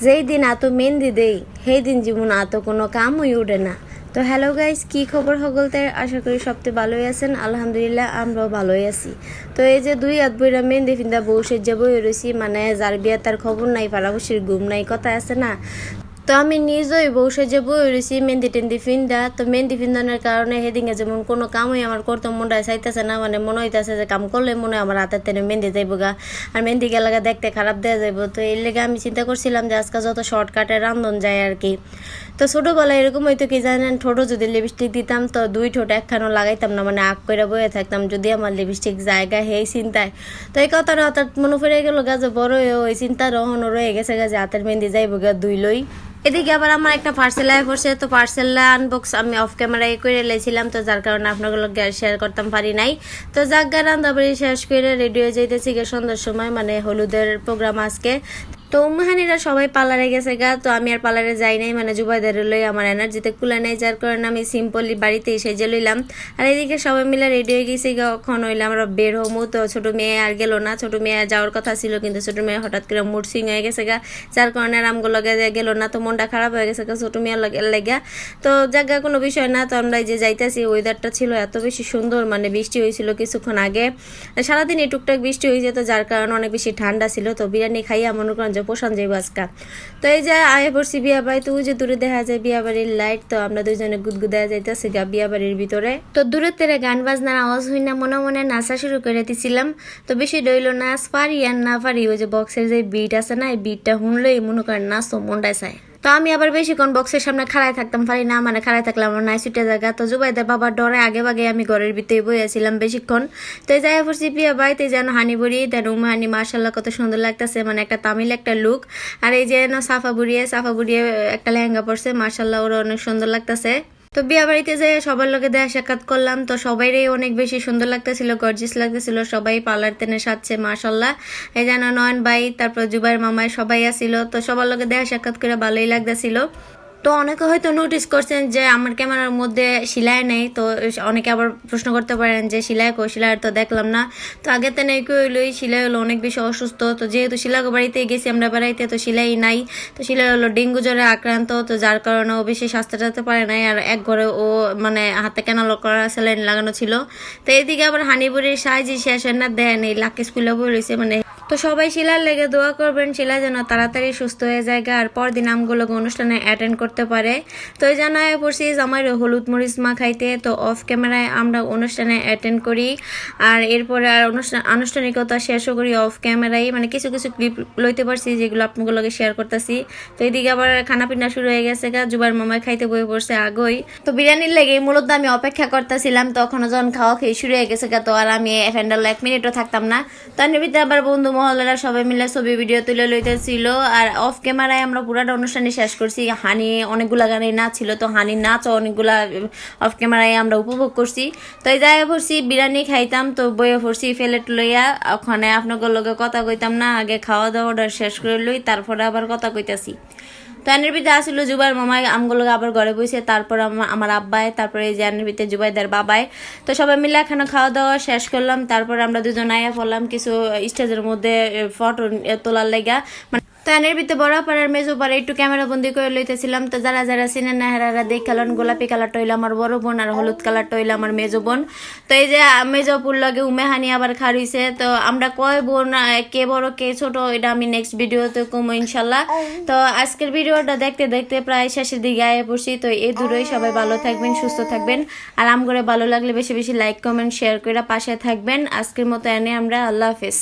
যেই দিন এত মেহেন্দি দেই সেই দিন জীবন এত কোনো কামই উঠে না। তো হ্যালো গাইস, কি খবর সকলতে? আশা করি সবতে ভালোই আছেন। আলহামদুলিল্লাহ আমরাও ভালোই আছি। তো এই যে দুই হাত বইরা মেহেন্দি ফিন্দা বউ সেজে বই রয়েছি, মানে যার বিয়া তার খবর নাই, পাড়াবসির ঘুম নাই, কথা আছে না। তো আমি নিজেই বউ সেজে বই রয়েছি মেহেন্দি টেন্দি ফিন্দা। তো মেহেন্দি ফিন্দানোর কারণে সেদিকে যেমন কোনো কামই আমার করতে মনটা চাইতেছে না, মানে মনে হইতেছে যে কাম করলে মনে হয় আমার হাতের তেনে মেহেন্দি যাইবো গা, আর মেহেন্দি গেলাগা দেখতে খারাপ দেওয়া যাইব। তো এর লেগে আমি চিন্তা করছিলাম যে আজকাল যত শর্টকাটে রান্ধন যায় আর কি। তো ছোটোবেলায় এরকম হয়তো কি জানেন, ঠোঁটো যদি লিপস্টিক দিতাম তো দুই ঠোঁট একখানো লাগাইতাম না, মানে আগ করে বয়ে থাকতাম যদি আমার লিপস্টিক জায়গা হেই চিন্তায়। তো এই কথাটা হঠাৎ মনে পড়ে গেল গা যে বড় ওই চিন্তা রহনও রয়ে গেছে গা যে হাতের মেহেন্দি যাইবো গা দুই লই। এদিকে আবার আমার একটা পার্সেল আয় পড়ছে, তো পার্সেলটা আনবক্স আমি অফ ক্যামেরায় করে লেছিলাম, তো যার কারণে আপনাগুলো শেয়ার করতাম পারি নাই। তো যাক গা রান্দাবাড়ি শেষ করে রেডি হয়ে যাইতেছি সন্ধ্যার সময়, মানে হলুদের প্রোগ্রাম আজকে। তো উম্মাহানিরা সবাই পার্লারে গেছে গা, তো আমি আর পার্লারে যাই নাই, মানে জুবাইদারে লই আমার এনার্জিতে কুলা নেই, যার কারণে আমি সিম্পলি বাড়িতেই সেজে লইলাম। আর এদিকে সবাই মিলে রেডি হয়ে গেছি গা, কখন হইলে আমরা বের হমু। তো ছোট মেয়ে আর গেল না, ছোট মেয়ে যাওয়ার কথা ছিল কিন্তু ছোট মেয়ে হঠাৎ করে মুড সুইং হয়ে গেছে গা, যার কারণে আর আমগুলো গেল না। তো মনটা খারাপ হয়ে গেছে গা ছোট মেয়ের লেগা। তো জায়গা কোনো বিষয় না। তো আমরা যে যাইতেছি ওয়েদারটা ছিল এত বেশি সুন্দর, মানে বৃষ্টি হয়েছিল কিছুক্ষণ আগে, সারাদিন এই টুকটাক বৃষ্টি হয়েছে, তো যার কারণে অনেক বেশি ঠান্ডা ছিল। তো বিরিয়ানি খাইয়া মনে করেন যে পোষণ যাইব আজকা। তো এই যে আয়ে পড়ছি বিয়া বাড়ি, তো ওই যে দূরে দেখা যায় বিয়া বাড়ির লাইট, তো আমরা দুইজনে গুদগুদা যাইতেছি গা বিয়া বাড়ির ভিতরে। তো দূরের তেরে গান বাজনার আওয়াজ হই না, মনে মনে নাচা শুরু করে দিছিলাম। তো বেশি ডইল নাচ পারি আর না পারি, ওই যে বক্সের যে বিট আছে না, এই বিটটা শুনলেই মনে করেন নাচ তো মনটায় চায়। তো আমি আবার বেশিক্ষণ বক্সের সামনে খাড়ায় থাকতাম পারি না, মানে খাড়ায় থাকলে আমার নাই ছুটে জায়গা। তো জুবাইদের বাবার ডরে আগে বাগে আমি ঘরের ভিতরে বইয়াছিলাম বেশিক্ষণ। তো এই যাই পড়ছি বিয়া বাড়িতে, যেন হানি বুড়ি দেন উমাহানি, মার্শাল্লাহ কত সুন্দর লাগতেছে, মানে একটা তামিল একটা লুক। আর এই যে সাফা বুড়িয়ে একটা লেহেঙ্গা পরছে, মার্শাল্লাহ ওরা অনেক সুন্দর লাগতেছে। তো বিয়া বাড়িতে যে সবার লোকে দেখা সাক্ষাৎ করলাম, তো সবাইরই অনেক বেশি সুন্দর লাগতেছিল, গর্জিয়াস লাগতেছিল, সবাই পার্লার টেনে সাজছে মাশাল্লাহ। এই যেন নয়ন ভাই, তারপর জুবাইর মামাই সবাই আসছিল, তো সবার লোকে দেখা সাক্ষাৎ করে ভালোই লাগতেছিল। তো অনেকে হয়তো নোটিস করছেন যে আমার ক্যামেরার মধ্যে সেলাই নেই, তো অনেকে আবার প্রশ্ন করতে পারেন যে সেলাই কই, সেলাই তো দেখলাম না। তো আগে তো নেই কইলই, সেলাই হলো অনেক বেশি অসুস্থ, তো যেহেতু শিলাগো বাড়িতে গেছি আমরা বেড়াইতে, তো সেলাই নাই। তো সেলাই হলো ডেঙ্গু জ্বরে আক্রান্ত, তো যার কারণে ও বেশি স্বাস্থ্য যেতে পারে নাই, আর এক ঘরে ও মানে হাতে ক্যানাল করা স্যালাইন লাগানো ছিল। তো এইদিকে আবার হানিপুরের সাহায্যে শেষ না দেয় নেই, লাকি স্কুলে বলেছে মানে। তো সবাই শিলার লেগে দোয়া করবেন, শিলা যেন তাড়াতাড়ি সুস্থ হয়ে যায় আর পরদিন আমগুলোকে অনুষ্ঠানে অ্যাটেন্ড করতে পারে। তো এই জানায় পড়ছি আমার হলুদ মরিচ মা খাইতে, তো অফ ক্যামেরায় আমরা অনুষ্ঠানে অ্যাটেন্ড করি, আর এরপরে আর আনুষ্ঠানিকতা শেষও করি অফ ক্যামেরায়, মানে কিছু কিছু ক্লিপ লইতে পারছি যেগুলো আপনাগুলোকে শেয়ার করতেছি। তো এইদিকে আবার খানা পিনা শুরু হয়ে গেছে গা, জুবার মামায় খাইতে বয়ে পড়ছে আগই। তো বিরিয়ানির লেগে মূলত আমি অপেক্ষা করতেছিলাম, তখনও যখন খাওয়া খেয়ে শুরু হয়ে গেছে গা, তো আর আমি ফ্যান্ডাল 1 মিনিটও থাকতাম না। তো এর আবার বন্ধু মহলেরা সবাই মিলে ছবি ভিডিও তুলে লইতেছিল, আর অফ ক্যামেরায় আমরা পুরাটা অনুষ্ঠানে শেষ করছি। হানি অনেকগুলা গানে নাচ ছিল, তো হানির নাচও অনেকগুলা অফ ক্যামেরায় আমরা উপভোগ করছি। তো এই জায়গায় পড়ছি বিরিয়ানি খাইতাম, তো বইয়ে পড়ছি প্লেট লইয়া, ওখানে আপনাদের লগে কথা কইতাম না, আগে খাওয়া দাওয়াটা শেষ করে লই তারপরে আবার কথা কইতাছি। তো এনের ভিতরে আসলো জুবাইর মামাই আমগুলো আবার ঘরে বসে, তারপর আমার আব্বাই, তারপরে এই যে এনের ভিতরে জুবাইদার বাবাই। তো সবাই মিলে এখানে খাওয়া দাওয়া শেষ করলাম, তারপর আমরা দুজন আয়া পড়লাম কিছু স্টেজের মধ্যে ফটো তোলার লেগা। তো এনের ভিতরে বড় পাড়ার মেজো পাড়া একটু ক্যামেরা বন্দি করে লইতেছিলাম। তো যারা যারা চিনেন না হেরারা দেখালেন, গোলাপি কালারটা হইলো আমার বড় বোন, আর হলুদ কালারটা হইলো আমার মেজো বোন। তো এই যে মেজোপুর লগে উমেহানি আবার খারিছে। তো আমরা কয় বোন, কে বড় কে ছোট, এটা আমি নেক্সট ভিডিওতে কমো ইনশাল্লাহ। তো আজকের ভিডিওটা দেখতে দেখতে প্রায় শেষের দিকে আয়ে পড়ছি। তো এই দূরই সবাই ভালো থাকবেন, সুস্থ থাকবেন, আর আম করে ভালো লাগলে বেশি বেশি লাইক কমেন্ট শেয়ার করে পাশে থাকবেন। আজকের মতো এনে আমরা আল্লাহ হাফেজ।